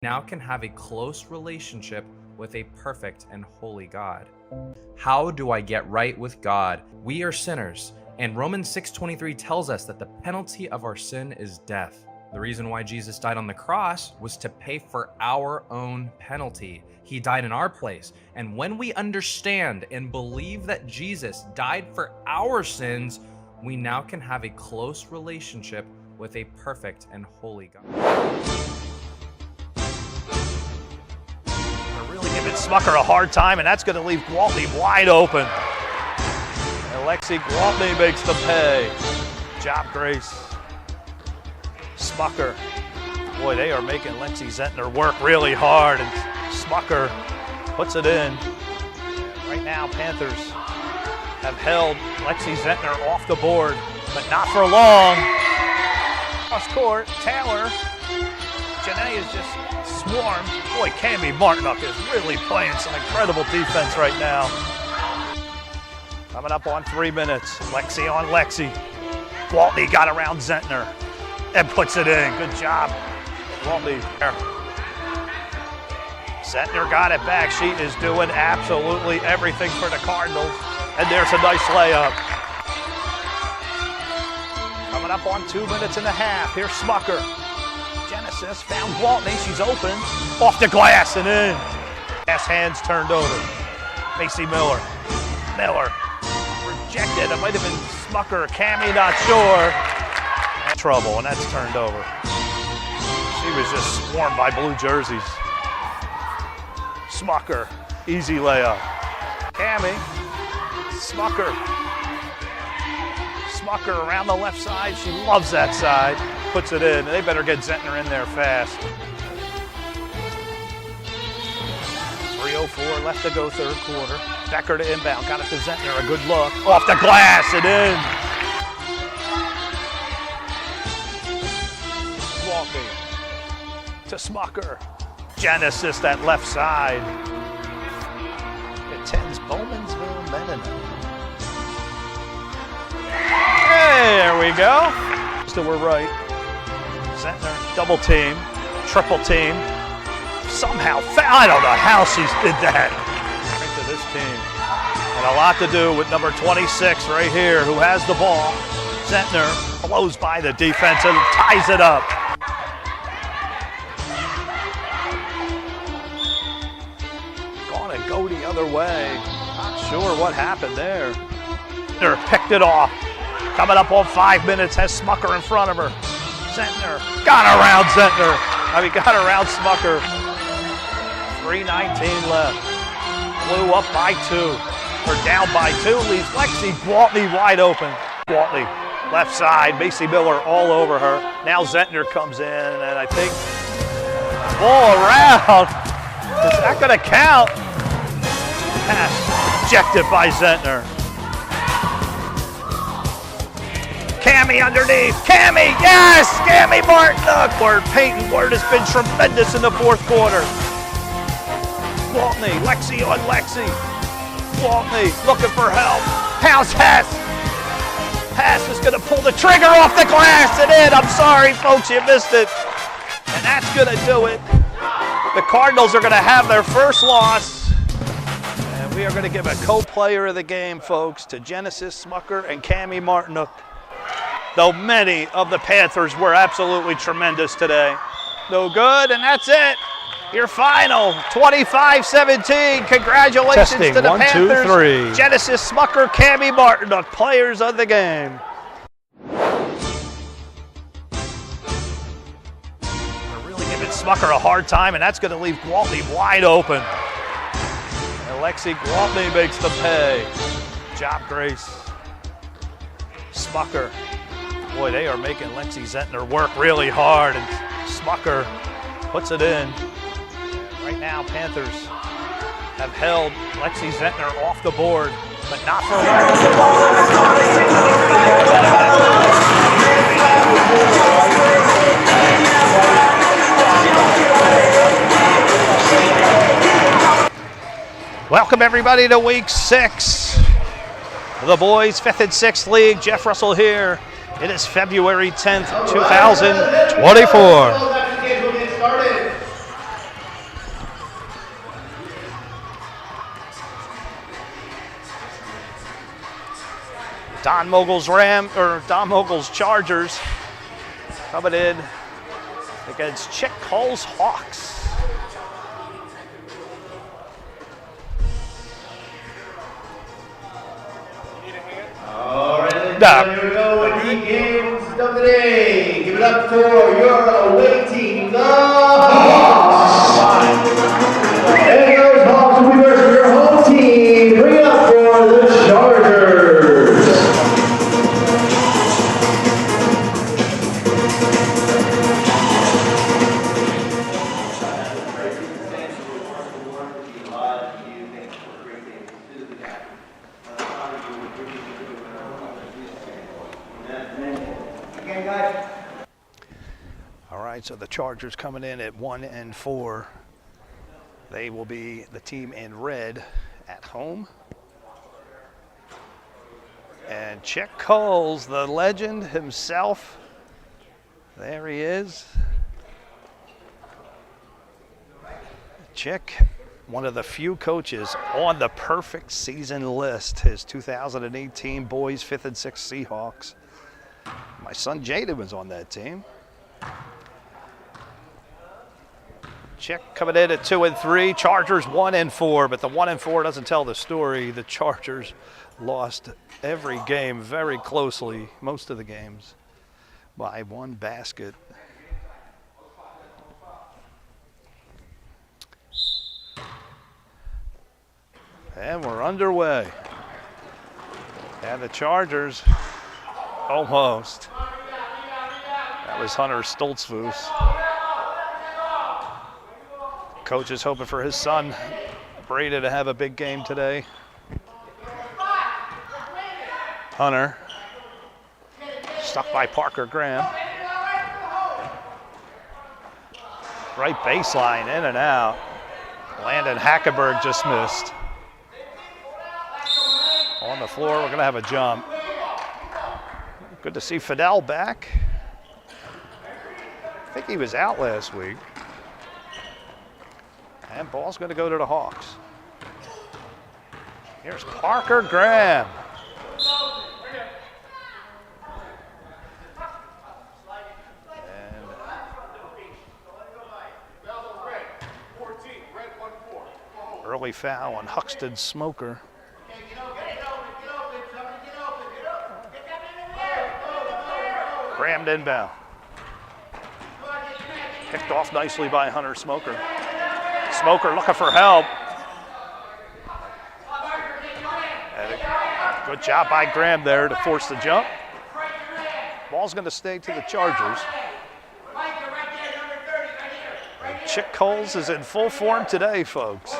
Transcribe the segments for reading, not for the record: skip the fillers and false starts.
now can have a close relationship with a perfect and holy God. How do I get right with God? We are sinners, and Romans 6:23 tells us that the penalty of our sin is death. The reason why Jesus died on the cross was to pay for our own penalty. He died in our place. And when we understand and believe that Jesus died for our sins, we now can have a close relationship with a perfect and holy God. They're really giving Smucker a hard time, and that's going to leave Gwaltney wide open. Alexi Gwaltney makes the pay. Job, Grace. Smucker. Boy, they are making Lexi Zentner work really hard, and Smucker puts it in. Right now, Panthers have held Lexi Zentner off the board, but not for long. Cross court, Taylor. Janae is just swarmed. Boy, Cammy Martinook is really playing some incredible defense right now. Coming up on 3 minutes. Lexi on Lexi. Gwaltney got around Zentner and puts it in. Good job, Gwaltney. Zentner got it back. She is doing absolutely everything for the Cardinals. And there's a nice layup. Coming up on 2 minutes and a half. Here's Smucker. Genesis found Gwaltney. She's open. Off the glass and in. Pass hands turned over. Macy Miller. Miller. Rejected. It might have been Smucker or Cammy, not sure. Trouble, and that's turned over. She was just swarmed by blue jerseys. Smucker. Easy layup. Cammy. Smucker. Smucker around the left side. She loves that side. Puts it in. They better get Zentner in there fast. 3:04 left to go, third quarter. Becker to inbound. Got it to Zentner. A good look. Off the glass and in. Gwaltney to Smucker. Genesis that left side. Attends Bowmansville, Menino. Hey, there we go. Still we're right. Zentner, double team, triple team. Somehow, I don't know how she did that. Strength of this team. And a lot to do with number 26 right here, who has the ball. Zentner blows by the defense and ties it up. Gonna go the other way. Not sure what happened there. Zentner picked it off. Coming up on 5 minutes, has Smucker in front of her. Zentner got around Zentner. Got around Smucker. 3:19 left. Blew up by 2. Or down by 2. Leaves Lexi Gwaltney wide open. Gwaltney, left side. Macy Miller all over her. Now Zentner comes in, and I think ball around. Is that going to count? Pass rejected by Zentner. Cammy underneath. Cammy, yes! Cammy Martinook. Peyton Ward has been tremendous in the fourth quarter. Gwaltney, Lexi on Lexi. Gwaltney looking for help. How's Hess? Hess is going to pull the trigger off the glass and in. I'm sorry, folks, you missed it. And that's going to do it. The Cardinals are going to have their first loss. And we are going to give a co-player of the game, folks, to Genesis Smucker and Cammy Martinook. Though many of the Panthers were absolutely tremendous today. No good, and that's it. Your final, 25-17. Congratulations Testing, to the 1, 2, Panthers. 3. Genesis Smucker, Cammy Martinook, players of the game. They're really giving Smucker a hard time, and that's going to leave Gwaltney wide open. Alexi Gwaltney makes the pay. Job, Grace. Smucker. Boy, they are making Lexi Zentner work really hard, and Smucker puts it in. Right now, Panthers have held Lexi Zentner off the board, but not for long. Welcome everybody to week 6 of the boys 5th and 6th league. Jeff Russell here. It is February 10th, 2024. Don Mogle's Chargers coming in against Chick Cole's Hawks. All right, here we go with the games of the day. Give it up for your away team, the Hawks. And those Hawks will be versus your home team. Bring it up for the Chargers. All right, so the Chargers coming in at 1-4. They will be the team in red at home. And Chick Coles, the legend himself, there he is. Chick, one of the few coaches on the perfect season list, his 2018 boys 5th and 6th Seahawks. My son Jaden was on that team. Chick coming in at 2-3. Chargers 1-4, but the 1-4 doesn't tell the story. The Chargers lost every game very closely, most of the games, by 1 basket. And we're underway. And the Chargers almost. That was Hunter Stoltzfus. Coach is hoping for his son, Brayden, to have a big game today. Hunter, stuck by Parker Graham. Right baseline, in and out. Landon Hackenburg just missed. On the floor, we're gonna have a jump. Good to see Fidel back. I think he was out last week. And ball's going to go to the Hawks. Here's Parker Graham. And early foul on Huxton Smoker. Graham inbound. Picked off nicely by Hunter Smoker. Smoker looking for help. And a good job by Graham there to force the jump. Ball's going to stay to the Chargers. And Chick Coles is in full form today, folks.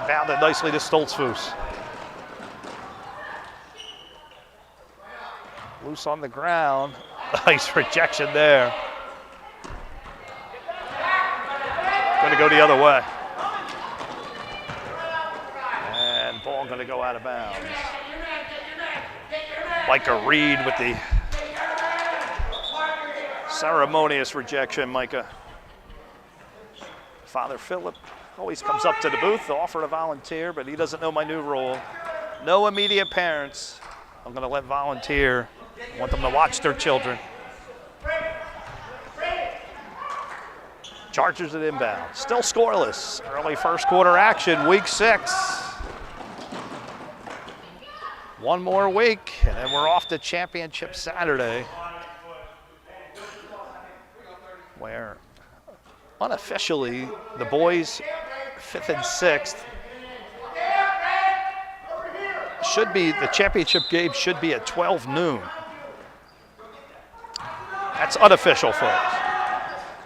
Bounded nicely to Stoltzfus. Loose on the ground. Nice rejection there. Going to go the other way. And ball going to go out of bounds. Micah Reed with the ceremonious rejection, Micah. Father Philip always comes up to the booth to offer to volunteer, but he doesn't know my new role. No immediate parents. I'm going to let volunteer. I want them to watch their children. Chargers at inbound. Still scoreless. Early first quarter action, week 6. One more week, and then we're off to Championship Saturday, where unofficially the boys 5th and 6th should be, the championship game should be at 12 noon. That's unofficial, folks.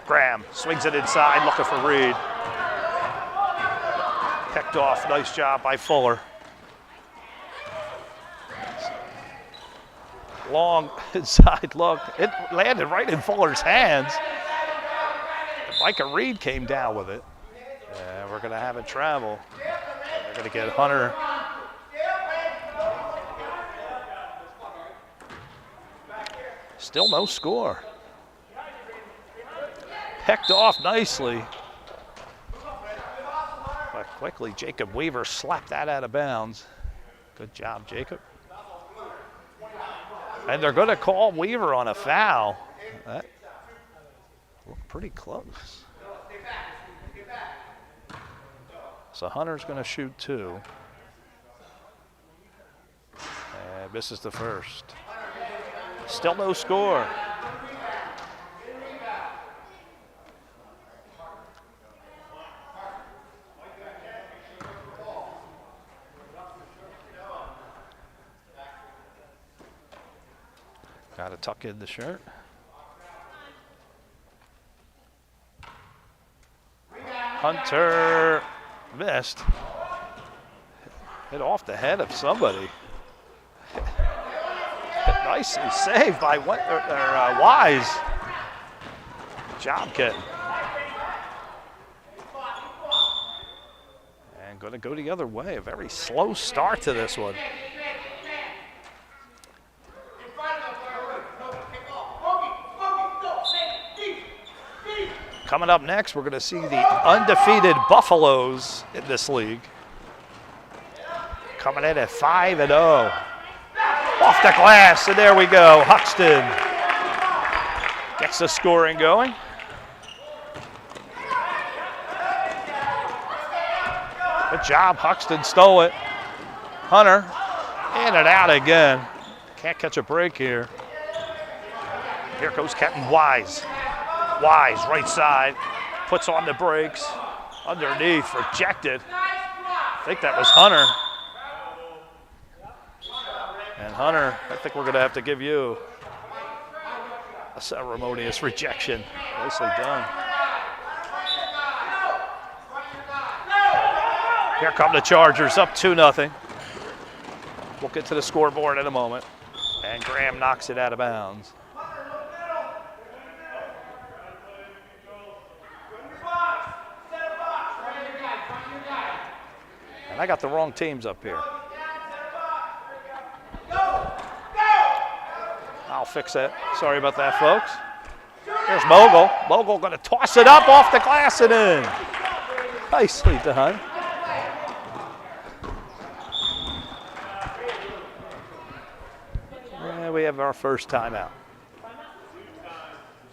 Graham swings it inside, looking for Reed. Picked off, nice job by Fuller. Long inside look. It landed right in Fuller's hands. Micah Reed came down with it. And we're going to have it travel. They're going to get Hunter. Still no score. Picked off nicely. But Quickly, Jacob Weaver slapped that out of bounds. Good job, Jacob. And they're going to call Weaver on a foul. That looked pretty close. So Hunter's going to shoot 2. And misses the first. Still no score. Got to tuck in the shirt. Hunter missed. Hit off the head of somebody. Nicely saved by Wise. Good job, kid. And going to go the other way. A very slow start to this one. Coming up next, we're going to see the undefeated Buffaloes in this league. Coming in at 5-0. Off the glass, and there we go. Huxton gets the scoring going. Good job, Huxton stole it. Hunter, in and out again. Can't catch a break here. Here goes Captain Wise. Wise, right side, puts on the brakes. Underneath, rejected. I think that was Hunter. And Hunter, I think we're going to have to give you a ceremonious rejection. Nicely done. Here come the Chargers, up 2-0. We'll get to the scoreboard in a moment. And Graham knocks it out of bounds. And I got the wrong teams up here. I'll fix that. Sorry about that, folks. There's Mogle. Mogle going to toss it up off the glass and in. Nicely done. And we have our first timeout.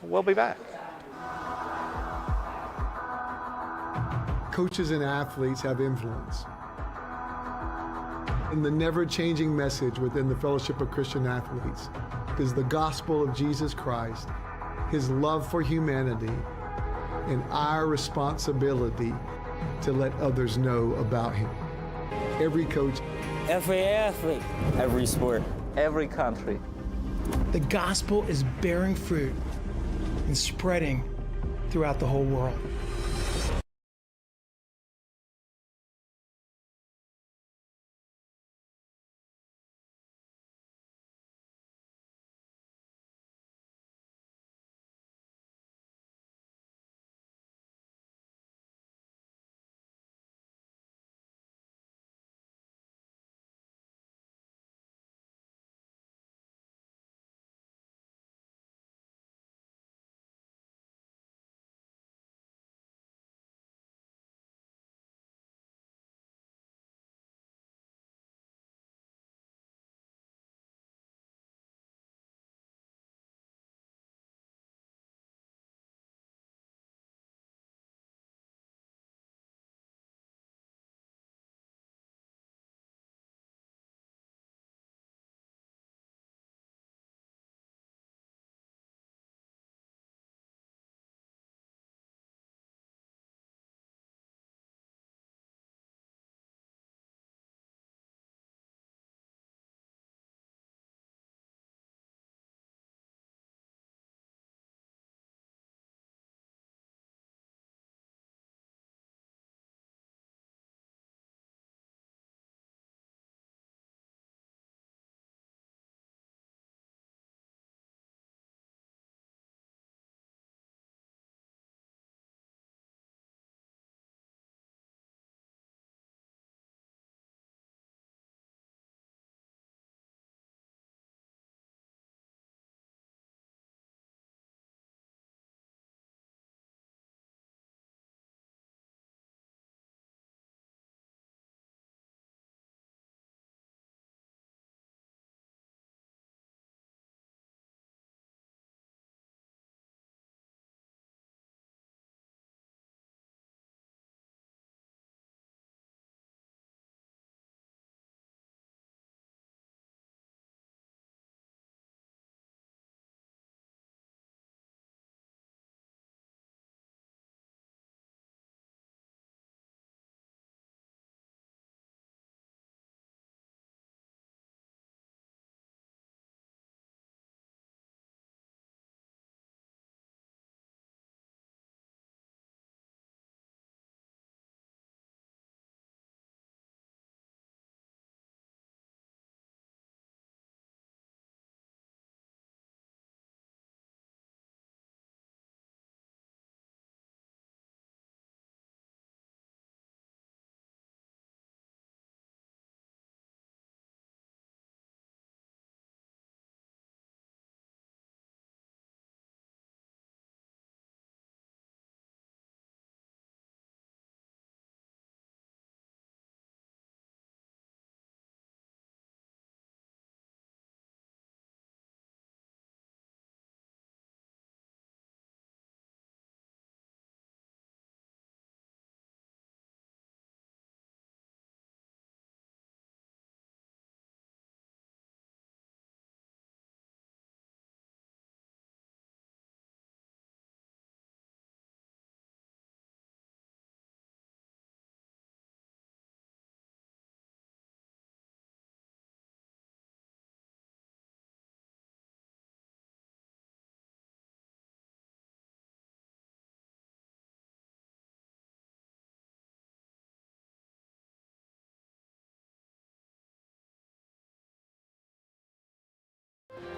We'll be back. Coaches and athletes have influence. And the never-changing message within the Fellowship of Christian Athletes is the gospel of Jesus Christ, his love for humanity, and our responsibility to let others know about him. Every coach, every athlete, every sport, every country. The gospel is bearing fruit and spreading throughout the whole world.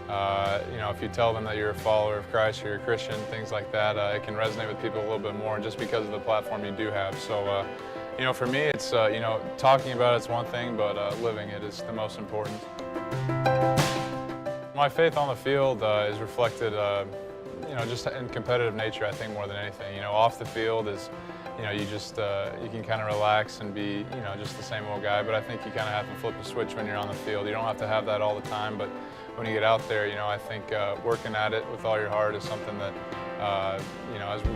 If you tell them that you're a follower of Christ or you're a Christian, things like that, it can resonate with people a little bit more just because of the platform you do have. So, for me, it's, talking about it's one thing, but living it is the most important. My faith on the field is reflected, just in competitive nature, I think, more than anything. Off the field is, you can kind of relax and be, just the same old guy, but I think you kind of have to flip a switch when you're on the field. You don't have to have that all the time, but when you get out there, I think working at it with all your heart is something that, as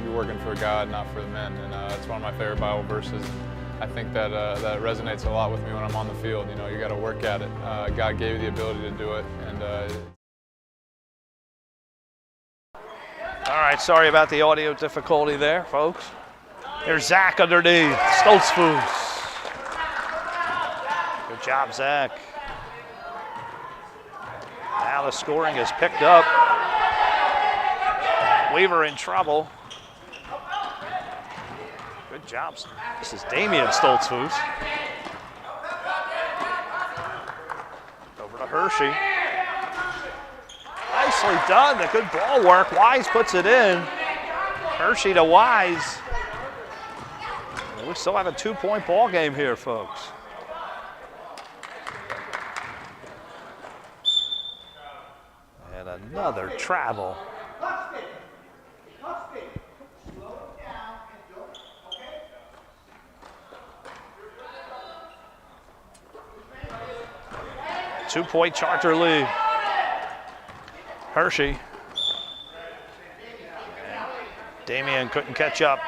you're working for God, not for the men, and it's one of my favorite Bible verses. I think that that resonates a lot with me when I'm on the field. You got to work at it. God gave you the ability to do it, and All right, sorry about the audio difficulty there, folks. There's Zach underneath, Stoltzfus. Good job, Zach. Now the scoring is picked up. Weaver in trouble. Good job. This is Damien Stoltzfus. Over to Hershey. Nicely done, the good ball work. Wise puts it in. Hershey to Wise. We still have a 2-point ball game here, folks. And another travel. Two-point Charger lead. Hershey. Damien couldn't catch up.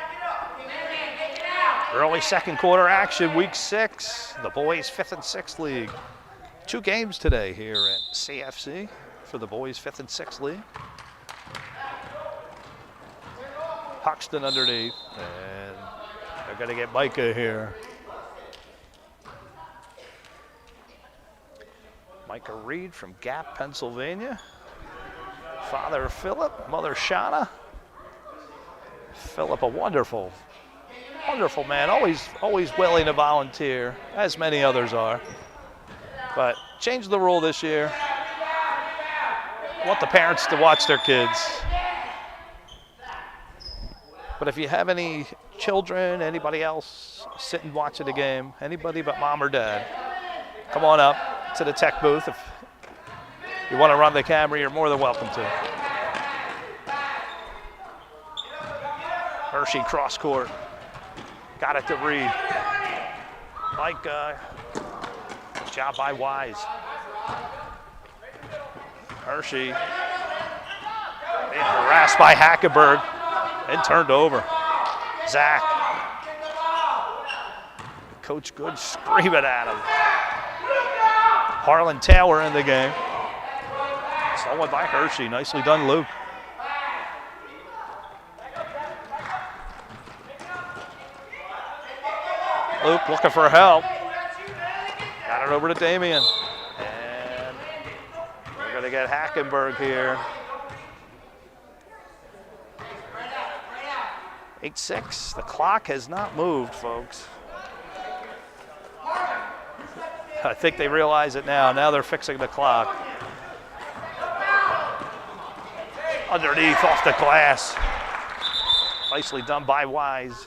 Early second quarter action, week 6. The boys' 5th and 6th league. 2 games today here at CFC for the boys' 5th and 6th league. Huxton underneath, and they're going to get Micah here. Micah Reed from Gap, Pennsylvania. Father Philip, mother Shauna. Philip, a wonderful man, always willing to volunteer, as many others are. But changed the rule this year. Want the parents to watch their kids. But if you have any children, anybody else sitting watching the game, anybody but mom or dad, come on up to the tech booth. If you want to run the camera, you're more than welcome to. Hershey cross court. Got it to Reed. Micah. Good job by Wise. Hershey being harassed by Hackenburg and turned over. Zach. Coach Good screaming at him. Harlan Taylor in the game. Stolen by Hershey. Nicely done, Luke. Luke looking for help. Got it over to Damien. And we're going to get Hackenburg here. 8-6. The clock has not moved, folks. I think they realize it now. Now they're fixing the clock. Underneath, off the glass. Nicely done by Wise.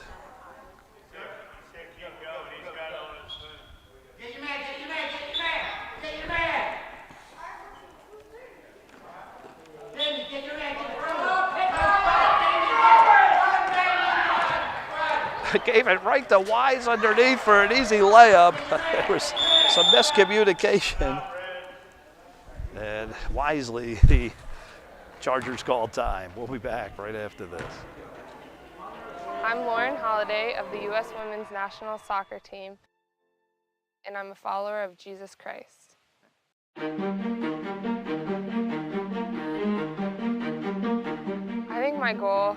Gave it right to Wise underneath for an easy layup. There was some miscommunication. And wisely, the Chargers called time. We'll be back right after this. I'm Lauren Holliday of the U.S. Women's National Soccer Team, and I'm a follower of Jesus Christ. I think my goal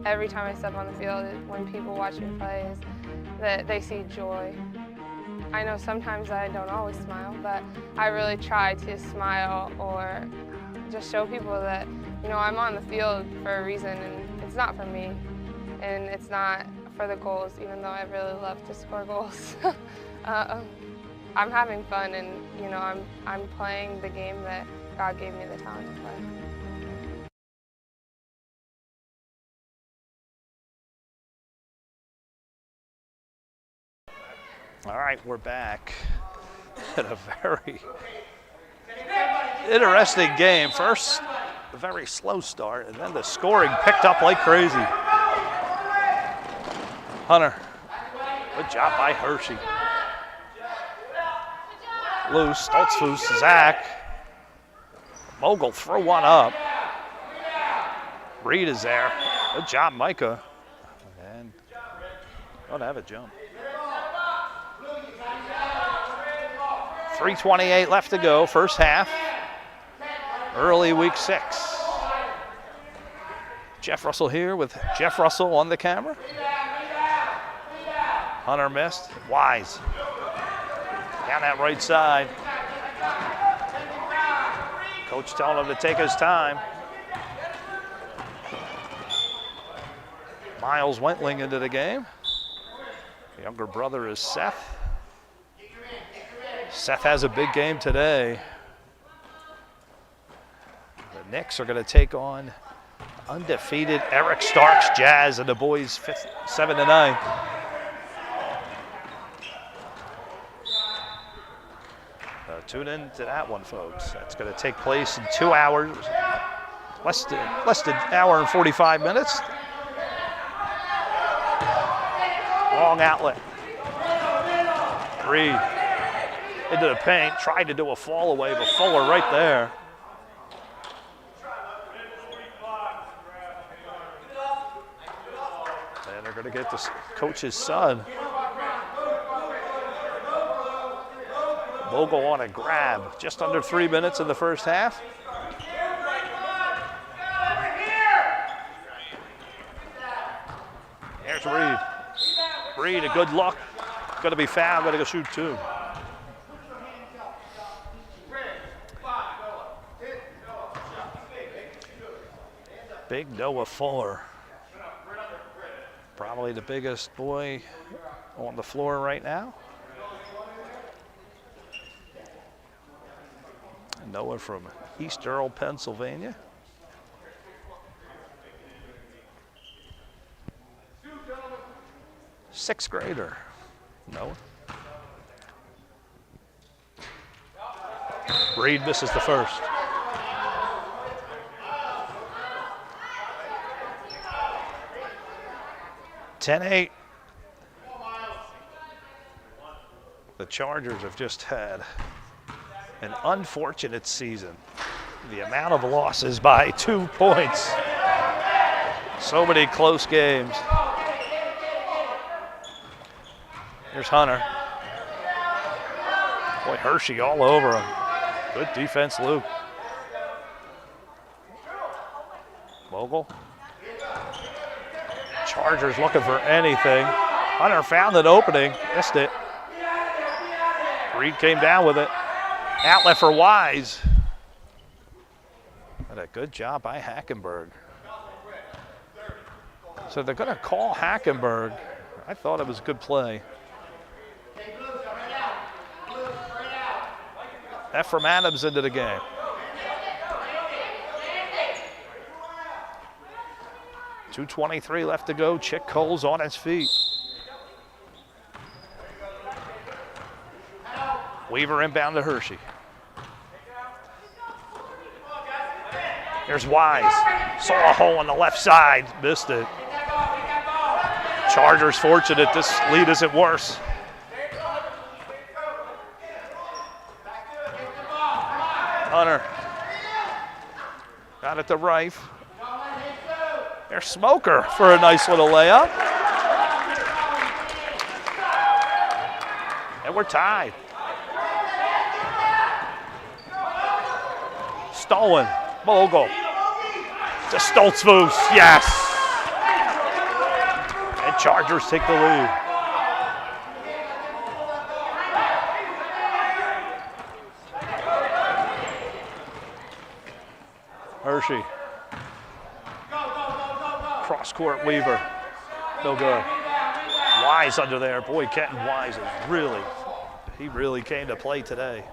every time I step on the field, when people watch me play, is that they see joy. I know sometimes I don't always smile, but I really try to smile or just show people that, I'm on the field for a reason, and it's not for me, and it's not for the goals, even though I really love to score goals. I'm having fun, and I'm playing the game that God gave me the talent to play. All right, we're back at a very interesting game. First, a very slow start, and then the scoring picked up like crazy. Hunter, good job by Hershey. Loose, Stoltzfus, Zach. Mogle throw one up. Reed is there. Good job, Micah. And going to have a jump. 3:28 left to go, first half. Early week 6. Jeff Russell here with Jeff Russell on the camera. Hunter missed. Wise. Down that right side. Coach telling him to take his time. Miles Wentling into the game. The younger brother is Seth. Seth has a big game today. The Knicks are going to take on undefeated Eric Starks Jazz and the boys 7-9. Tune in to that one, folks. That's going to take place in 2 hours, less than an hour and 45 minutes. Long outlet. Reed into the paint, tried to do a fall away, but Fuller right there. And they're going to get this coach's son. Mogle on a grab, just under 3 minutes in the first half. There's Reed. Reed, a good look. Going to be fouled, going to go shoot 2. Big Noah Fuller. Probably the biggest boy on the floor right now. Noah from East Earl, Pennsylvania. Sixth grader, Noah. Reed misses the first. (10-8). The Chargers have just had an unfortunate season. The amount of losses by 2 points. So many close games. Here's Hunter. Boy, Hershey all over him. Good defense, Luke. Mogle. Chargers looking for anything. Hunter found an opening, missed it. Reed came down with it. Outlet for Wise. But a good job by Hackenburg. So they're going to call Hackenburg. I thought it was a good play. Ephraim Adams into the game. .223 left to go. Chick Cole's on his feet. Weaver inbound to Hershey. Here's Wise. Saw a hole on the left side. Missed it. Chargers fortunate this lead isn't worse. Hunter. Got it to Reiff. There's Smoker for a nice little layup. And we're tied. Stolen. Mogle. To Stoltzfus. Yes. And Chargers take the lead. Hershey. Cross-court Weaver. No good. Wise under there. Boy, Quinten Wise is really came to play today.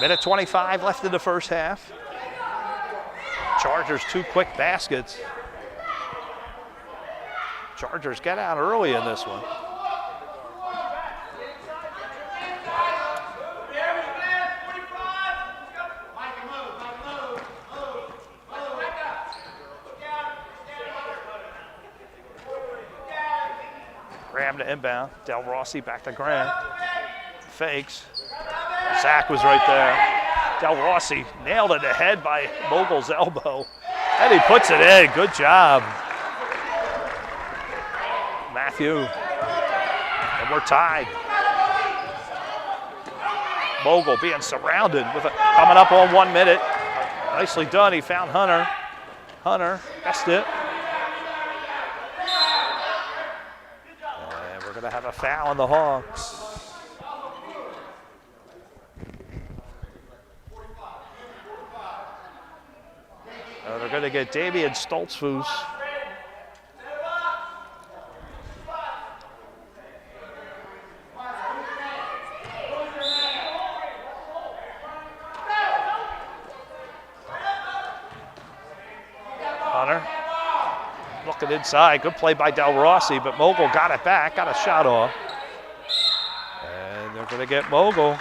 Minute 25 left in the first half. Chargers 2 quick baskets. Chargers get out early in this one. Graham to inbound. DelRossi back to Graham. Fakes. Zach was right there. DelRossi nailed it ahead by Mogle's elbow. And he puts it in. Good job. Matthew. And we're tied. Mogle being surrounded with it coming up on 1 minute. Nicely done. He found Hunter. Hunter missed it. And we're going to have a foul on the Hawks. They're going to get Damien Stoltzfus. Hunter looking inside. Good play by DelRossi, but Mogle got it back, got a shot off. And they're going to get Mogle.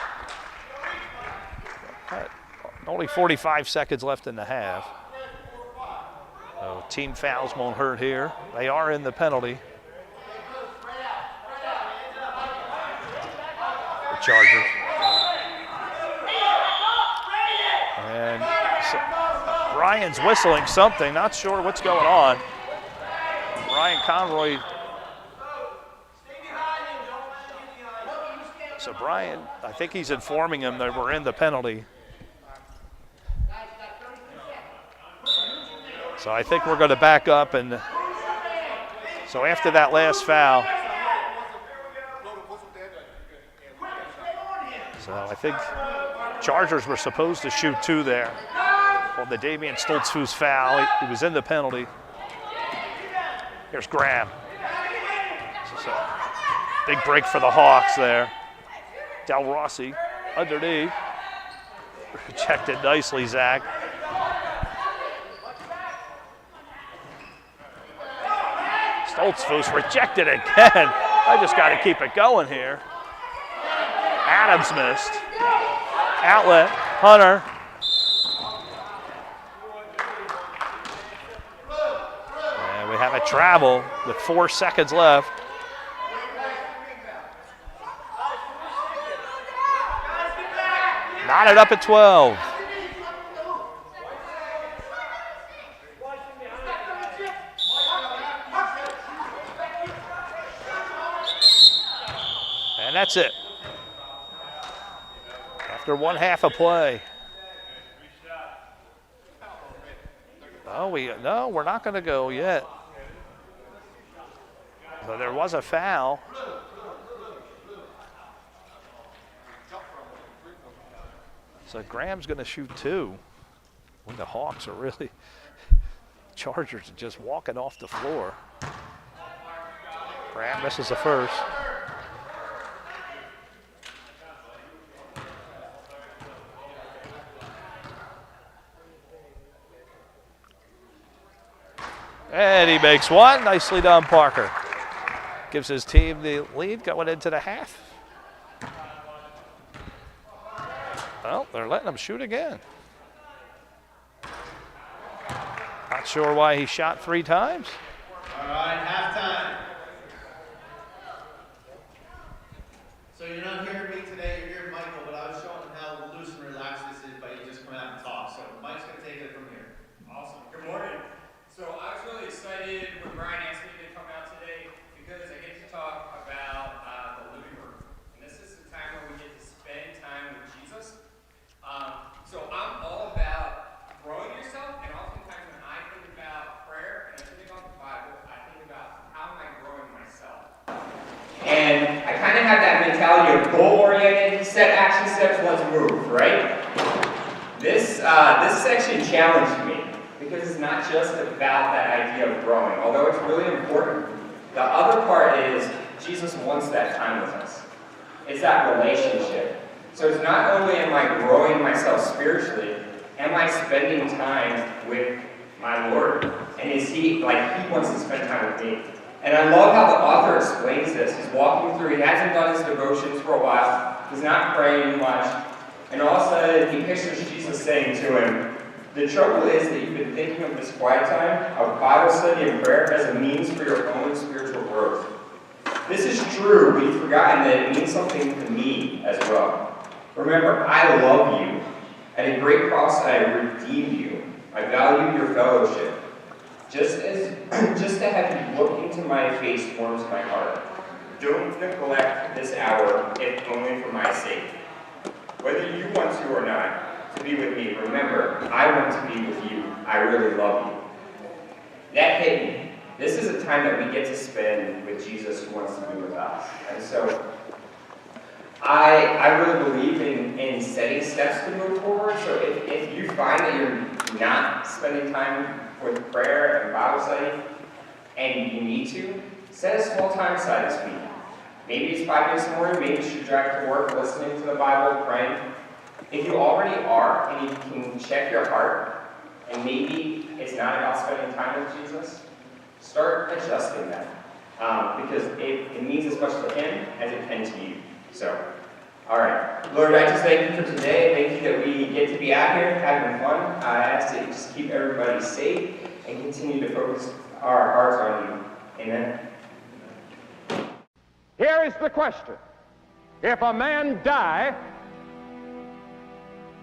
Only 45 seconds left in the half. So team fouls won't hurt here. They are in the penalty. The Chargers. And so Brian's whistling something. Not sure what's going on. Brian Conroy. So Brian, I think he's informing him that we're in the penalty. So I think we're going to back up, and so after that last foul, so I think Chargers were supposed to shoot 2 there on the Damien Stoltzfus foul. He was in the penalty. Here's Graham. So big break for the Hawks there. DelRossi underneath. Rejected nicely, Zach. Stoltzfus rejected again. I just got to keep it going here. Adams missed. Outlet, Hunter. And we have a travel with 4 seconds left. Knotted up at 12. And that's it. After 1 half of play. No, we're not going to go yet. So there was a foul. So Graham's going to shoot 2. When the Hawks are really, Chargers are just walking off the floor. Graham misses the first. And he makes one. Nicely done, Parker. Gives his team the lead going into the half. Well, they're letting him shoot again. Not sure why he shot 3 times. All right, halftime. So you're not hearing me today, you're hearing Michael, but I was showing him how loose and relaxed this is, but you just come out and talk. So Mike's going to take it from here. Awesome. Good morning. So I was really excited when Brian asked me to come out today because I get to talk about the living room. And this is the time where we get to spend time with Jesus. So I'm all about growing yourself, and oftentimes when I think about prayer and I think about the Bible, I think about how am I growing myself. And I kind of have that mentality of goal-oriented, set action steps, let's move, right? This section challenged me. Because it's not just about that idea of growing, although it's really important. The other part is Jesus wants that time with us. It's that relationship. So it's not only am I growing myself spiritually, am I spending time with my Lord? And is he, like, he wants to spend time with me. And I love how the author explains this. He's walking through, he hasn't done his devotions for a while, he's not praying much, and all of a sudden he pictures Jesus saying to him, the trouble is that you've been thinking of this quiet time, of Bible study and prayer, as a means for your own spiritual growth. This is true, but you've forgotten that it means something to me as well. Remember, I love you. At a great cost I redeemed you. I value your fellowship. Just to have you look into my face warms my heart. Don't neglect this hour, if only for my sake. Whether you want to or not, to be with me, remember, I want to be with you. I really love you. That hit me. This is a time that we get to spend with Jesus who wants to be with us. And so, I really believe in setting steps to move forward. So if you find that you're not spending time with prayer and Bible study, and you need to, set a small time aside this week. Maybe it's 5 minutes in the morning, maybe you should drive to work listening to the Bible, praying. If you already are, and you can check your heart, and maybe it's not about spending time with Jesus, start adjusting that. Because it means as much to him as it can to you. So, alright. Lord, I just thank you for today. Thank you that we get to be out here having fun. I ask that you just keep everybody safe and continue to focus our hearts on you. Amen. Here is the question. If a man die,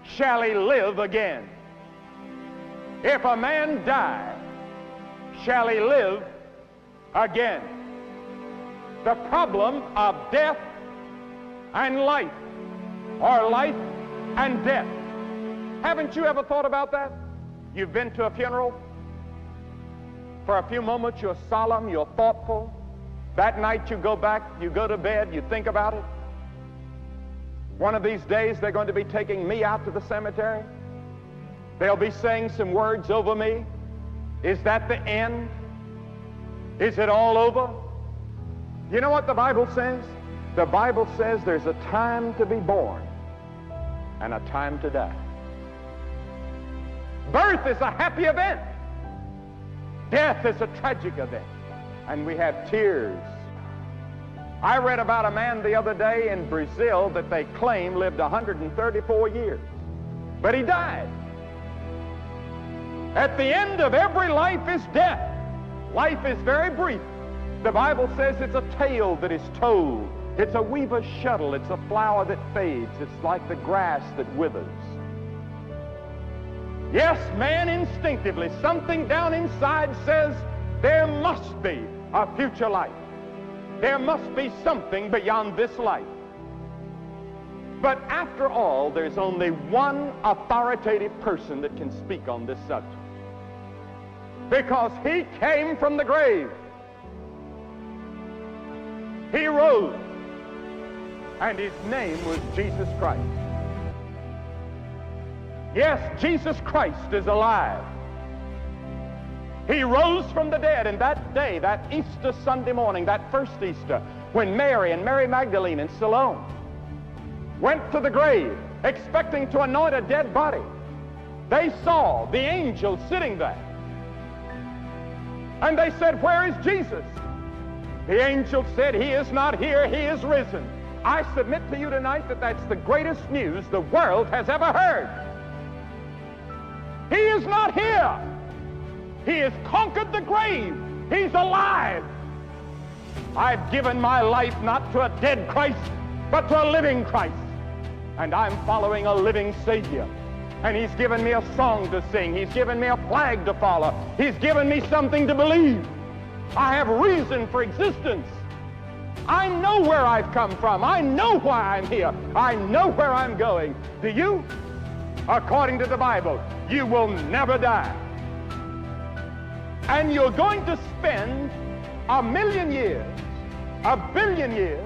shall he live again? If a man die, shall he live again? The problem of death and life, or life and death. Haven't you ever thought about that? You've been to a funeral. For a few moments you're solemn, you're thoughtful. That night you go back, you go to bed, you think about it. One of these days they're going to be taking me out to the cemetery. They'll be saying some words over me. Is that the end? Is it all over? You know what the Bible says? The Bible says there's a time to be born and a time to die. Birth is a happy event. Death is a tragic event. And we have tears. I read about a man the other day in Brazil that they claim lived 134 years. But he died. At the end of every life is death. Life is very brief. The Bible says it's a tale that is told. It's a weaver's shuttle. It's a flower that fades. It's like the grass that withers. Yes, man instinctively, something down inside says there must be a future life. There must be something beyond this life. But after all, there's only one authoritative person that can speak on this subject. Because he came from the grave. He rose. And his name was Jesus Christ. Yes, Jesus Christ is alive. He rose from the dead, and that day, that Easter Sunday morning, that first Easter, when Mary and Mary Magdalene and Salome went to the grave expecting to anoint a dead body, they saw the angel sitting there. And they said, "Where is Jesus?" The angel said, "He is not here, he is risen." I submit to you tonight that that's the greatest news the world has ever heard. He is not here. He has conquered the grave. He's alive. I've given my life not to a dead Christ, but to a living Christ. And I'm following a living Savior. And he's given me a song to sing. He's given me a flag to follow. He's given me something to believe. I have reason for existence. I know where I've come from. I know why I'm here. I know where I'm going. Do you? According to the Bible, you will never die. And you're going to spend 1,000,000 years, 1 billion years,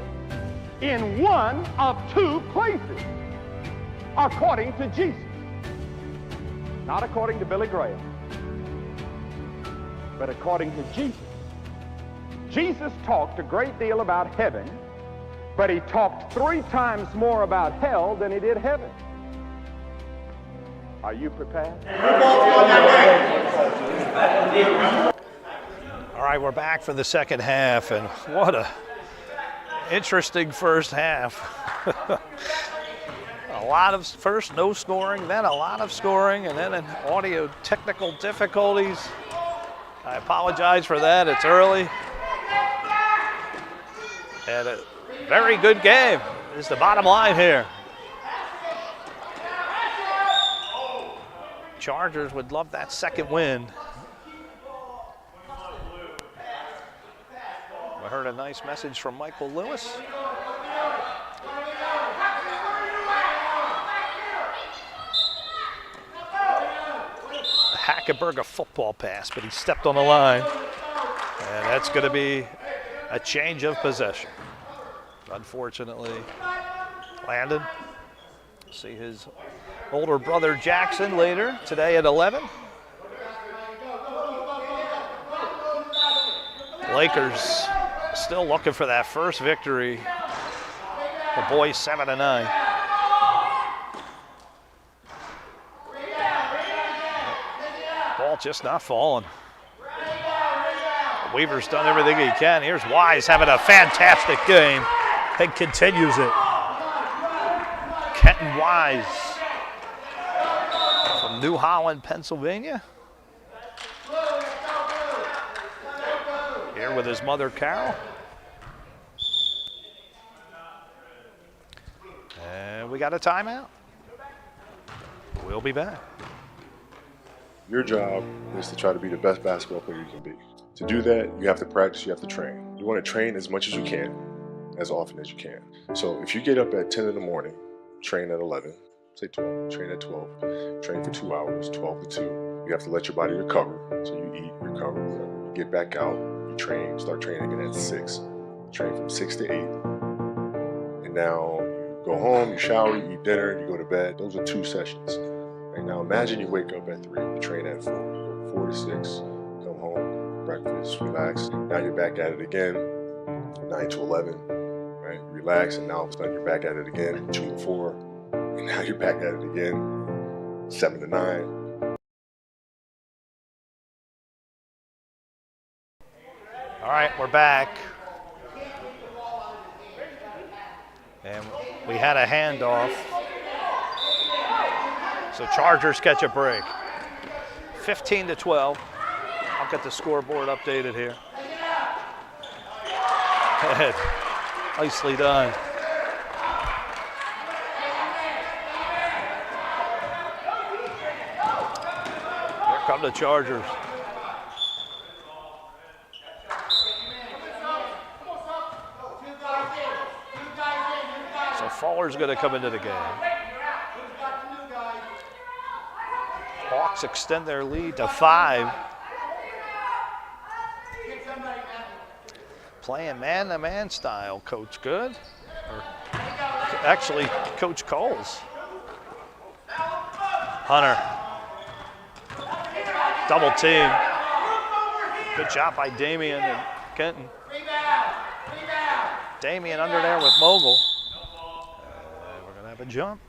in one of two places, according to Jesus. Not according to Billy Graham, but according to Jesus. Jesus talked a great deal about heaven but he talked 3 times more about hell than he did heaven. Are you prepared? All right, we're back for the second half, and what a interesting first half. A lot of first no scoring, then a lot of scoring, and then an audio technical difficulties. I apologize for that, it's early. And a very good game is the bottom line here. Chargers would love that second win. I heard a nice message from Michael Lewis. Hackenburg a football pass, but he stepped on the line. And that's going to be a change of possession. Unfortunately, Landon, see his older brother Jackson later today at 11. Lakers still looking for that first victory. The boys 7-9. Ball just not falling. Weaver's done everything he can. Here's Wise having a fantastic game and continues it. Quinten Wise from New Holland, Pennsylvania. Here with his mother, Carol. And we got a timeout. We'll be back. Your job is to try to be the best basketball player you can be. To do that, you have to practice, you have to train. You want to train as much as you can, as often as you can. So if you get up at 10 in the morning, train at 11, say 12, train at 12, train for 2 hours, 12 to 2. You have to let your body recover. So you eat, recover, whatever. You get back out, you train, start training again at 6. Train from 6 to 8. And now you go home, you shower, you eat dinner, you go to bed. Those are 2 sessions. Right now, imagine you wake up at 3, you train at 4, you go 4 to 6, come home, breakfast, relax. Now you're back at it again, 9 to 11, right? Relax, and now all of a sudden you're back at it again, 2 to 4, and now you're back at it again, 7 to 9. All right, we're back. And we had a handoff. So Chargers catch a break. 15 to 12. I'll get the scoreboard updated here. Good. Nicely done. Here come the Chargers. So Fuller's going to come into the game. Hawks extend their lead to 5. Playing man-to-man style, Coach Good. Or actually, Coach Coles. Hunter. Double team. Good job by Damien and Quinten. Damien under there with Mogle. We're going to have a jump.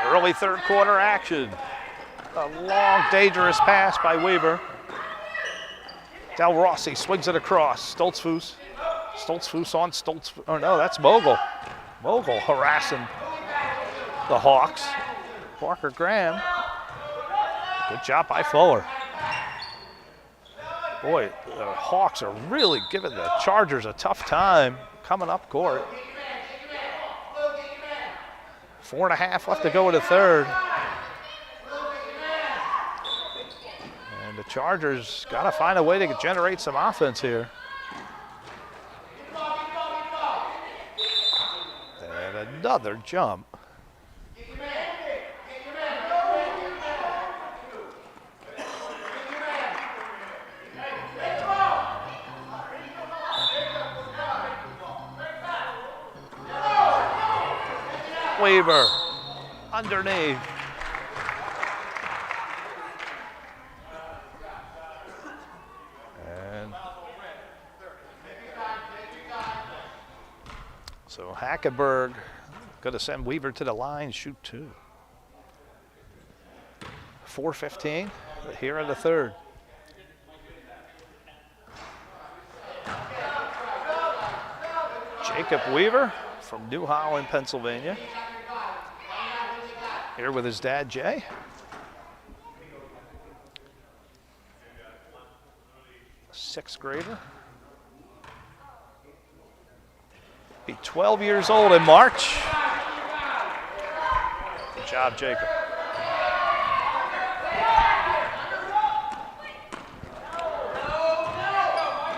Early third quarter action. A long, dangerous pass by Weaver. DelRossi swings it across. Stoltzfus. Stoltzfus on Stoltzfus. Oh no, that's Mogle. Mogle harassing the Hawks. Parker Graham. Good job by Fuller. Boy, the Hawks are really giving the Chargers a tough time coming up court. 4.5 left to go in the third. And the Chargers got to find a way to generate some offense here. And another jump. Weaver underneath. Hackenburg going to send Weaver to the line, shoot 2. 4:15 here in the third. Jacob Weaver from New Holland, Pennsylvania. Here with his dad, Jay. Sixth grader. Be 12 years old in March. Good job, Jacob.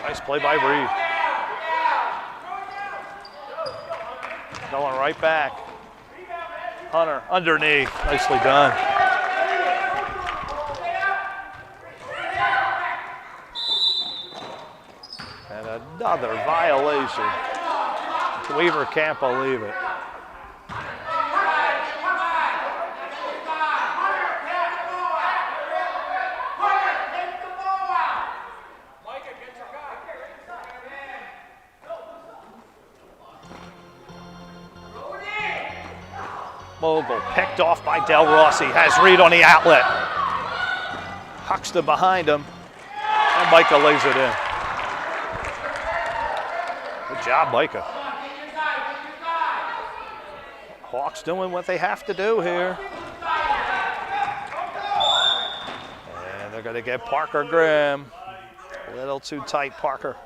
Nice play by Reiff. Going right back. Hunter underneath. Nicely done. And another violation. Weaver can't believe it. Mogle picked off by DelRossi, has Reed on the outlet. Huxton behind him, and Micah lays it in. Good job, Micah. Hawks doing what they have to do here. And they're gonna get Parker Graham. A little too tight, Parker.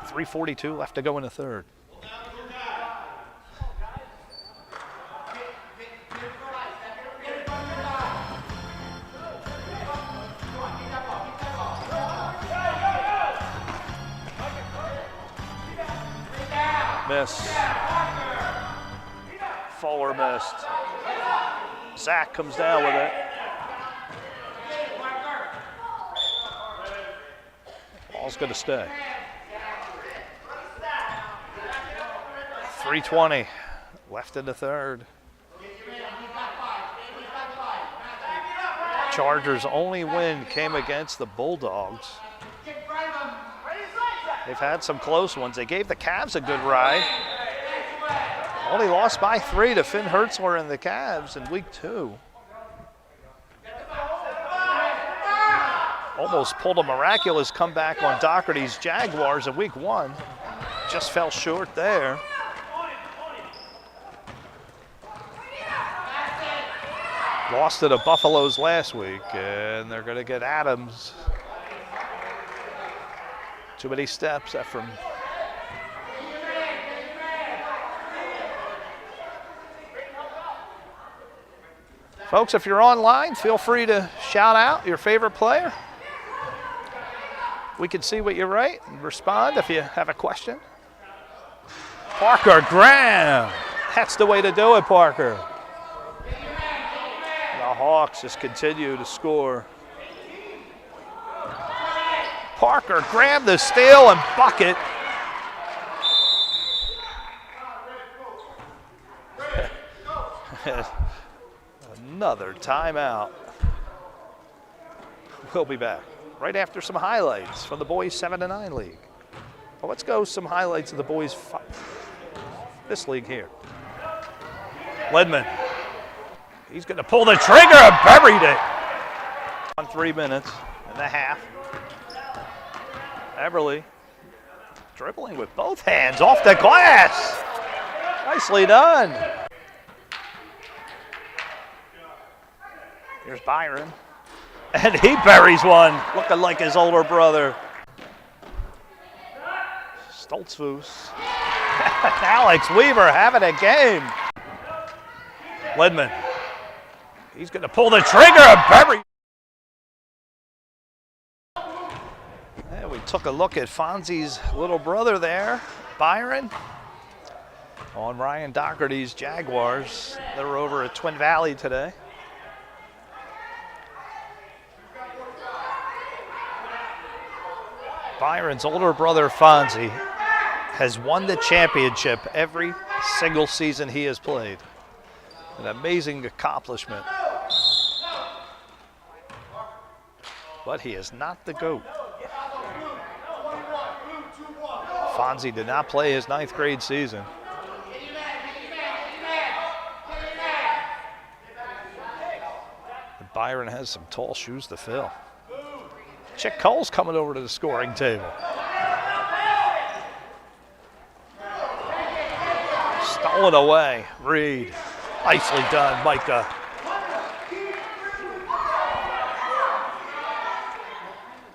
3:42 left to go in the third. Miss. Fuller missed. Zach comes down with it. Ball's going to stay. 3:20 left in the third. Chargers' only win came against the Bulldogs. They've had some close ones. They gave the Cavs a good ride. Only lost by 3 to Finn Hertzler and the Cavs in week 2. Almost pulled a miraculous comeback on Doherty's Jaguars in week 1. Just fell short there. Lost to the Buffaloes last week, and they're going to get Adams. Too many steps, Ephraim. Folks, if you're online, feel free to shout out your favorite player. We can see what you write and respond if you have a question. Parker Graham. That's the way to do it, Parker. The Hawks just continue to score. Parker grabbed the steal and bucket. Another timeout. We'll be back right after some highlights from the boys 7-9 league. Well, let's go some highlights of the boys this league here. Ledman. He's going to pull the trigger and buried it. On 3 minutes and a half. Everly dribbling with both hands off the glass. Nicely done. Here's Byron. And he buries one, looking like his older brother. Stoltzfus. Alex Weaver having a game. Ledman. He's going to pull the trigger and bury. And we took a look at Fonzie's little brother there, Byron, on Ryan Doherty's Jaguars. They're over at Twin Valley today. Byron's older brother, Fonzie, has won the championship every single season he has played. An amazing accomplishment. But he is not the GOAT. Fonzie did not play his 9th grade season. And Byron has some tall shoes to fill. Chick Cole's coming over to the scoring table. Stolen away, Reed. Nicely done, Micah.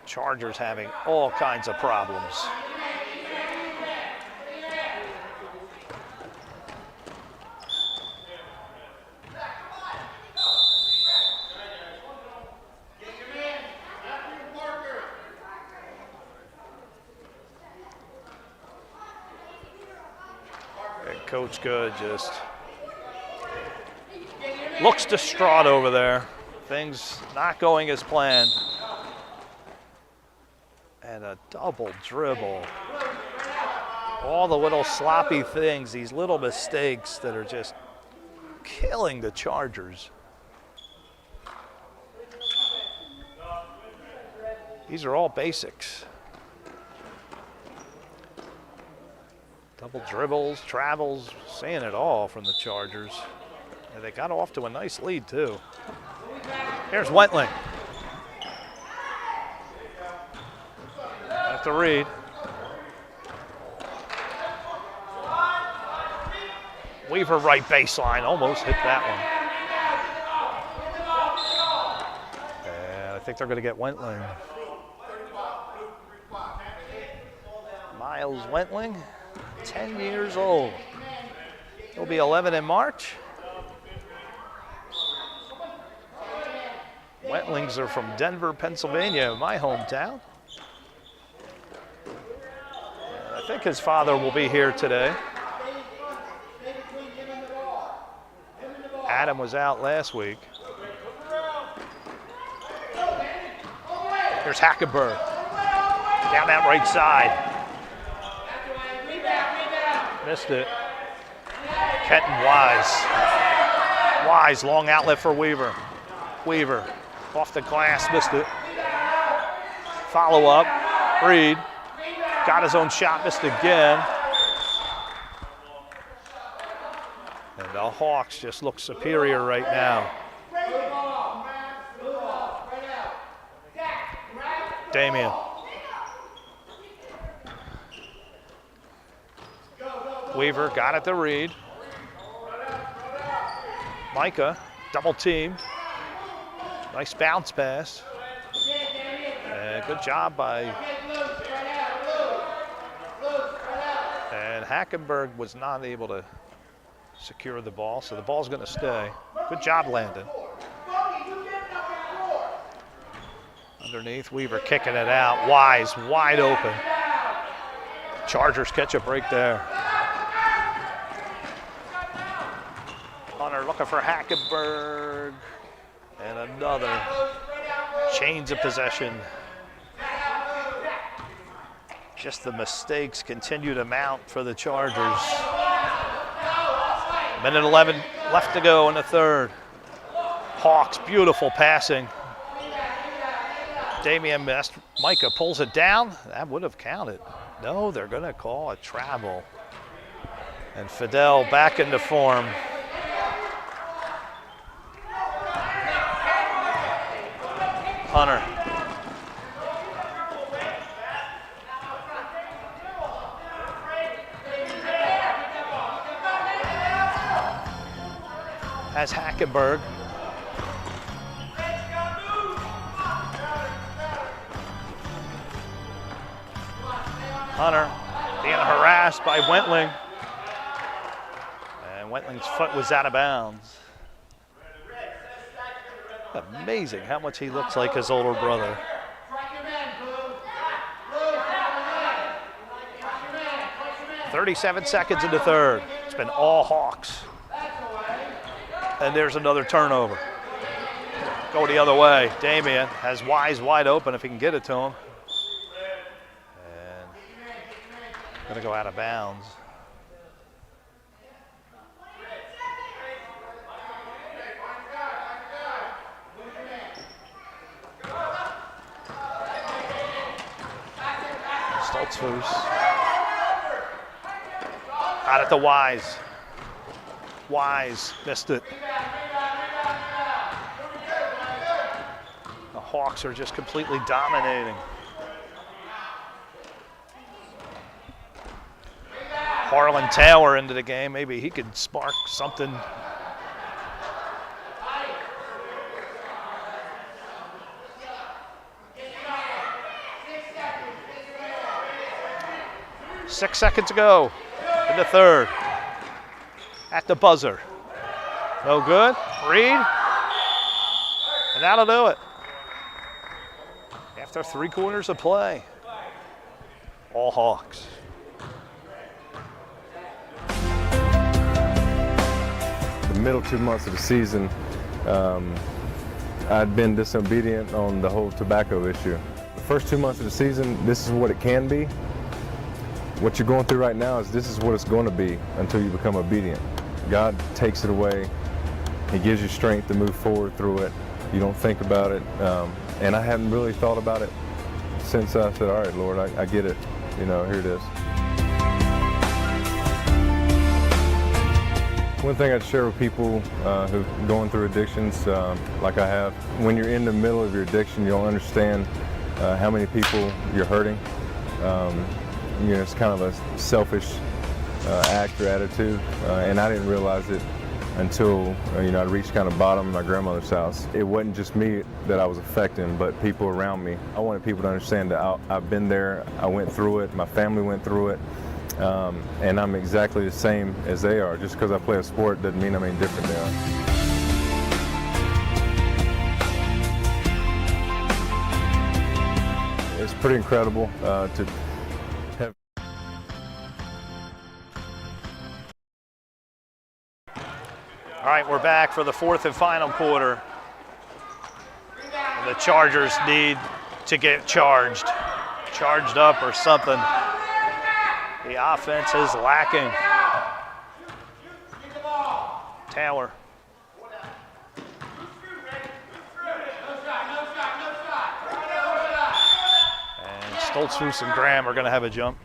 Chargers having all kinds of problems. And Coach Good just looks distraught over there. Things not going as planned. And a double dribble. All the little sloppy things, these little mistakes that are just killing the Chargers. These are all basics. Double dribbles, travels, seeing it all from the Chargers. And they got off to a nice lead too. Here's Wentling. To Reed. Weaver right baseline, almost hit that one. And I think they're going to get Wentling. Miles Wentling, 10 years old. He'll be 11 in March. Wentlings are from Denver, Pennsylvania, my hometown. I think his father will be here today. Adam was out last week. Here's Hackenburg. Down that right side. Missed it. Quinten Wise, long outlet for Weaver. Weaver, off the glass, missed it. Follow up, Reed. Got his own shot, missed again. And the Hawks just look superior right now. Damien. Weaver got it to Reed. Micah, double teamed. Nice bounce pass. And good job by Hackenburg was not able to secure the ball, so the ball's going to stay. Good job, Landon. Underneath, Weaver kicking it out. Wise, wide open. Chargers catch a break there. Hunter looking for Hackenburg. And another. Chains of possession. Just the mistakes continue to mount for the Chargers. Minute 11 left to go in the third. Hawks, beautiful passing. Damien missed. Micah pulls it down. That would have counted. No, they're going to call a travel. And Fidel back into form. Hunter. Has Hackenburg. Hunter being harassed by Wentling. And Wentling's foot was out of bounds. Amazing how much he looks like his older brother. "37 seconds in the third. It's been all Hawks. And there's another turnover. Go the other way. Damien has Wise wide open if he can get it to him. And going to go out of bounds. Stoltzfus. Out at the Wise. Wise missed it. The Hawks are just completely dominating. Harlan Taylor into the game. Maybe he could spark something. Six seconds to go in the third. At the buzzer. No good. Reed. And that'll do it. After 3 quarters of play. All Hawks. The middle 2 months of the season, I'd been disobedient on the whole tobacco issue. The first 2 months of the season, this is what it can be. What you're going through right now is this is what it's going to be until you become obedient. God takes it away. He gives you strength to move forward through it. You don't think about it. And I hadn't really thought about it since I said, all right, Lord, I get it. You know, here it is. One thing I'd share with people who are going through addictions like I have, when you're in the middle of your addiction, you don't understand how many people you're hurting. You know, it's kind of a selfish act or attitude, and I didn't realize it until you know, I reached kind of bottom in my grandmother's house. It wasn't just me that I was affecting, but people around me. I wanted people to understand that I've been there, I went through it, my family went through it, and I'm exactly the same as they are. Just because I play a sport doesn't mean I'm any different than they are. It's pretty incredible to have. All right, we're back for the 4th and final quarter. The Chargers need to get charged up or something. The offense is lacking. Taylor. And Stoltzfus and Graham are going to have a jump.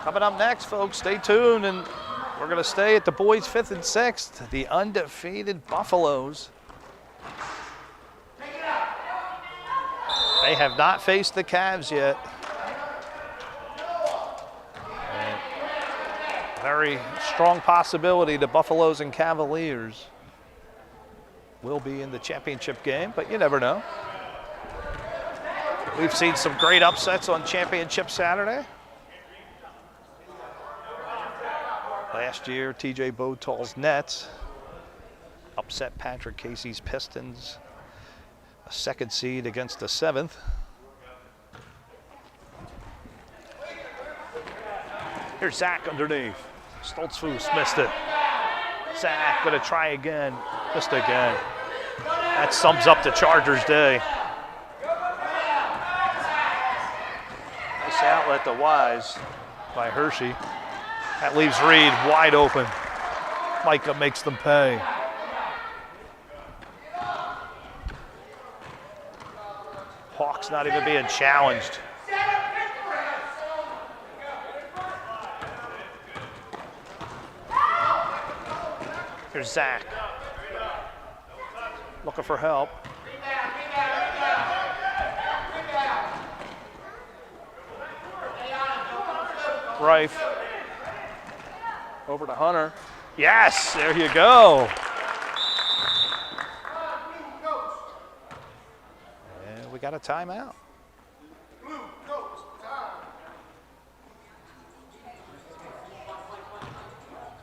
Coming up next, folks, stay tuned, and we're going to stay at the boys' 5th and 6th, the undefeated Buffaloes. They have not faced the Cavs yet. And very strong possibility the Buffaloes and Cavaliers will be in the championship game, but you never know. We've seen some great upsets on Championship Saturday. Last year, TJ Botol's Nets upset Patrick Casey's Pistons, a 2nd seed against the 7th. Here's Zach underneath. Stoltzfus missed it. Zach gonna try again, missed again. That sums up the Chargers' day. Nice outlet to Wise by Hershey. That leaves Reed wide open. Micah makes them pay. Hawks not even being challenged. Here's Zach. Looking for help. Reiff. Over to Hunter. Yes, there you go. And we got a timeout.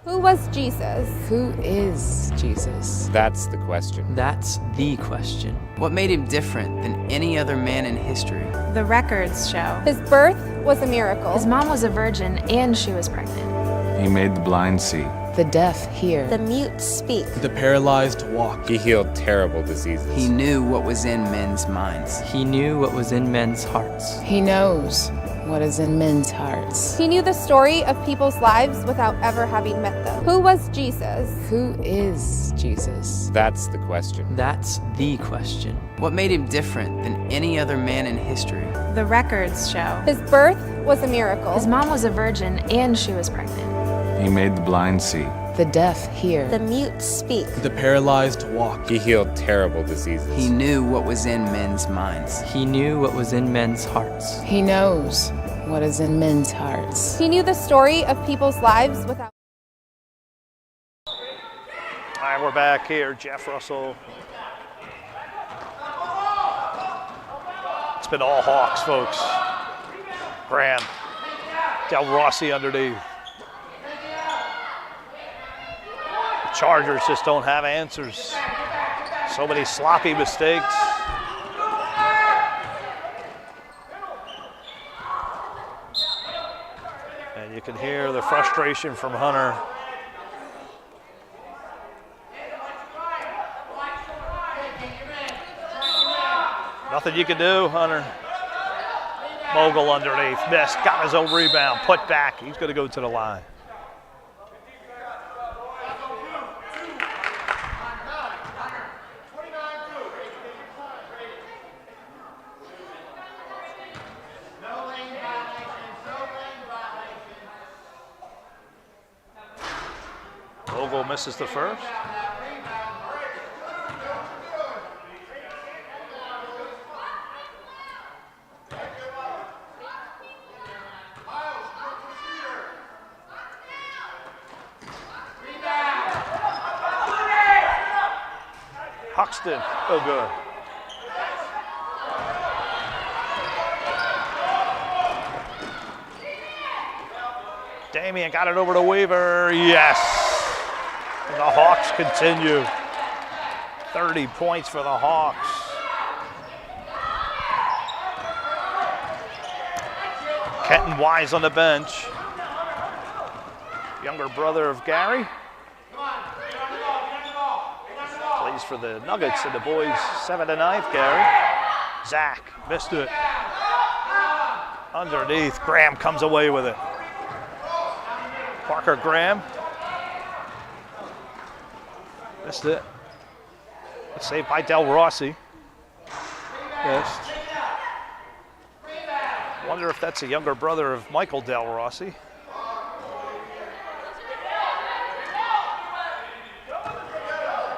Who was Jesus? Who is Jesus? That's the question. That's the question. What made him different than any other man in history? The records show his birth was a miracle. His mom was a virgin and she was pregnant. He made the blind see. The deaf hear. The mute speak. The paralyzed walk. He healed terrible diseases. He knew what was in men's minds. He knew what was in men's hearts. He knows what is in men's hearts. He knew the story of people's lives without ever having met them. Who was Jesus? Who is Jesus? That's the question. That's the question. What made him different than any other man in history? The records show. His birth was a miracle. His mom was a virgin and she was pregnant. He made the blind see. The deaf hear. The mute speak. The paralyzed walk. He healed terrible diseases. He knew what was in men's minds. He knew what was in men's hearts. He knows what is in men's hearts. He knew the story of people's lives without. All right, we're back here. Jeff Russell. It's been all Hawks, folks. Graham. DelRossi underneath. The Chargers just don't have answers. So many sloppy mistakes. And you can hear the frustration from Hunter. Nothing you can do, Hunter. Mogle underneath, missed, got his own rebound, put back. He's going to go to the line. Mogle misses the first. Huxton, oh good. Damien got it over to Weaver, yes. And the Hawks continue. 30 points for the Hawks. Quinten Wise on the bench. Younger brother of Gary. Plays for the Nuggets and the boys 7th and 9th, Gary. Zach missed it. Underneath, Graham comes away with it. Parker Graham. Missed it. Saved by DelRossi. Missed. Wonder if that's a younger brother of Michael DelRossi.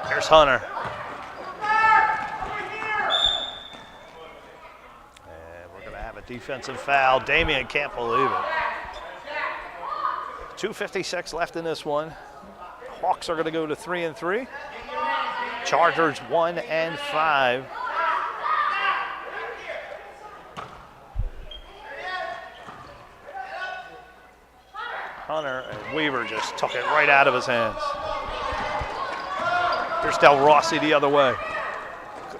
Here's Hunter. And we're going to have a defensive foul. Damien can't believe it. 2:56 left in this one. Hawks are going to go to 3-3. Chargers 1-5. Hunter and Weaver just took it right out of his hands. Here's DelRossi the other way.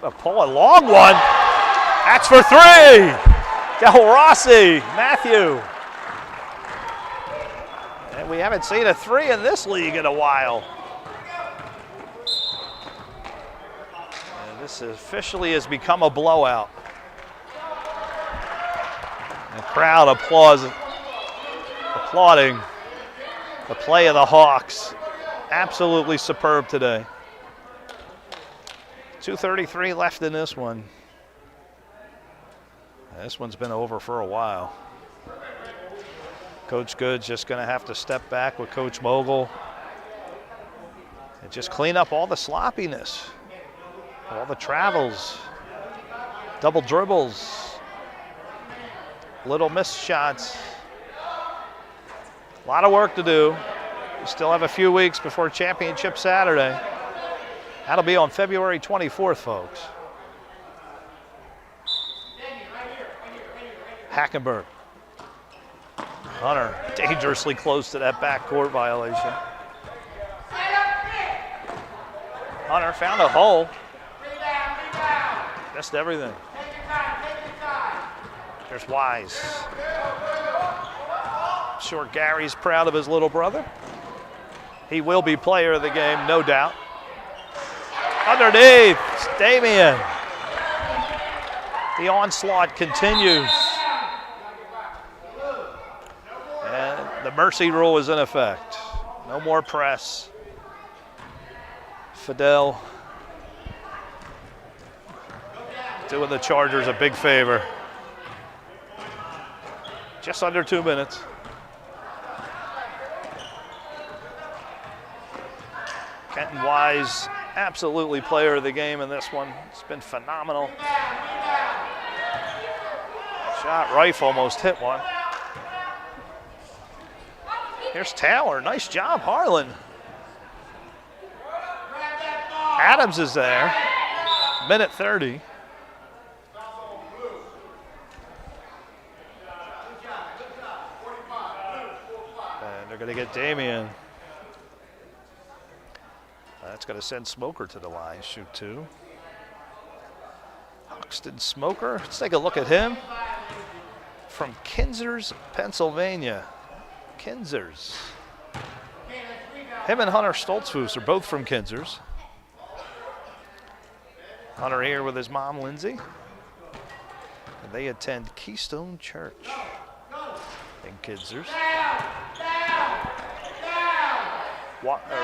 Gonna pull a long one. That's for three. DelRossi, Matthew. And we haven't seen a three in this league in a while. And this officially has become a blowout. The crowd applauding the play of the Hawks. Absolutely superb today. 2:33 left in this one. This one's been over for a while. Coach Good's just going to have to step back with Coach Mogle and just clean up all the sloppiness, all the travels, double dribbles, little missed shots. A lot of work to do. We still have a few weeks before Championship Saturday. That'll be on February 24th, folks. Hackenburg. Hunter dangerously close to that backcourt violation. Hunter found a hole. Missed everything. There's Wise. I'm sure Gary's proud of his little brother. He will be player of the game, no doubt. Underneath, Damien. The onslaught continues. The mercy rule is in effect. No more press. Fidel doing the Chargers a big favor. Just under 2 minutes. Quinten Wise, absolutely player of the game in this one. It's been phenomenal. Shot, Reiff almost hit one. Here's Taylor, nice job, Harlan. Adams is there, minute 30. And they're gonna get Damien. That's gonna send Smoker to the line, shoot 2. Huxton Smoker, let's take a look at him. From Kinzers, Pennsylvania. Kinzers. Him and Hunter Stoltzfus are both from Kinzers. Hunter here with his mom, Lindsay. And they attend Keystone Church in Kinzers.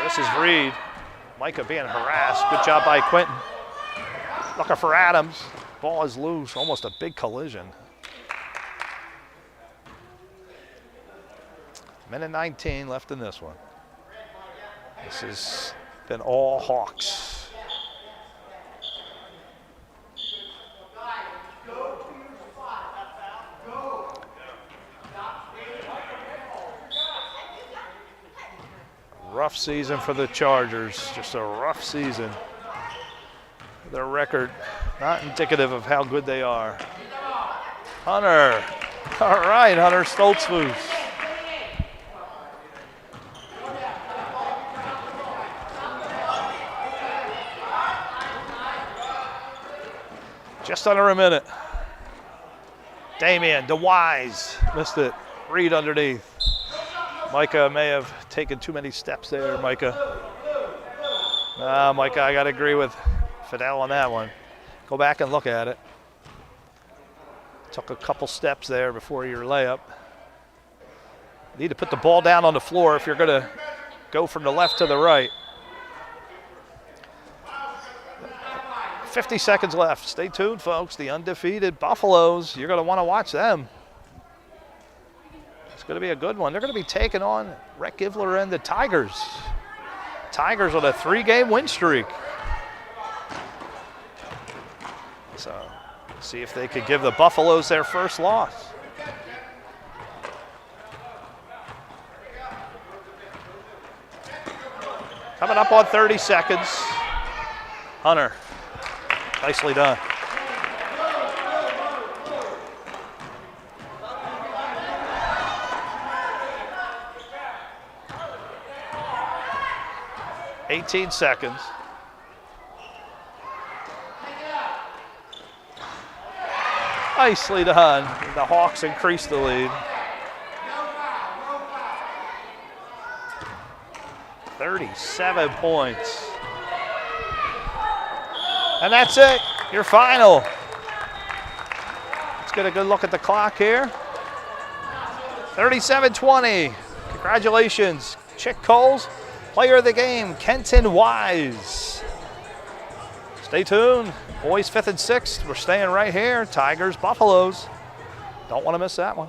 This is Reed. Micah being harassed. Good job by Quinten. Looking for Adams. Ball is loose. Almost a big collision. Minute 19 left in this one. This has been all Hawks. Rough season for the Chargers, just a rough season. Their record, not indicative of how good they are. Hunter, all right, Hunter Stoltzfus. Just under a minute. Damien, to Wise, missed it. Reed underneath. Micah may have taken too many steps there, Micah. Micah, I got to agree with Fidel on that one. Go back and look at it. Took a couple steps there before your layup. Need to put the ball down on the floor if you're going to go from the left to the right. 50 seconds left. Stay tuned, folks. The undefeated Buffaloes, you're going to want to watch them. It's going to be a good one. They're going to be taking on Rhett Givler and the Tigers. Tigers on a 3-game win streak. So, see if they could give the Buffaloes their first loss. Coming up on 30 seconds. Hunter, nicely done. $18 seconds. Nicely done. The Hawks increase the lead. 37 points. And that's it, your final. Let's get a good look at the clock here. 37-20. Congratulations, Chick Coles. Player of the game, Quinten Wise. Stay tuned. Boys 5th and 6th. We're staying right here. Tigers, Buffaloes. Don't want to miss that one.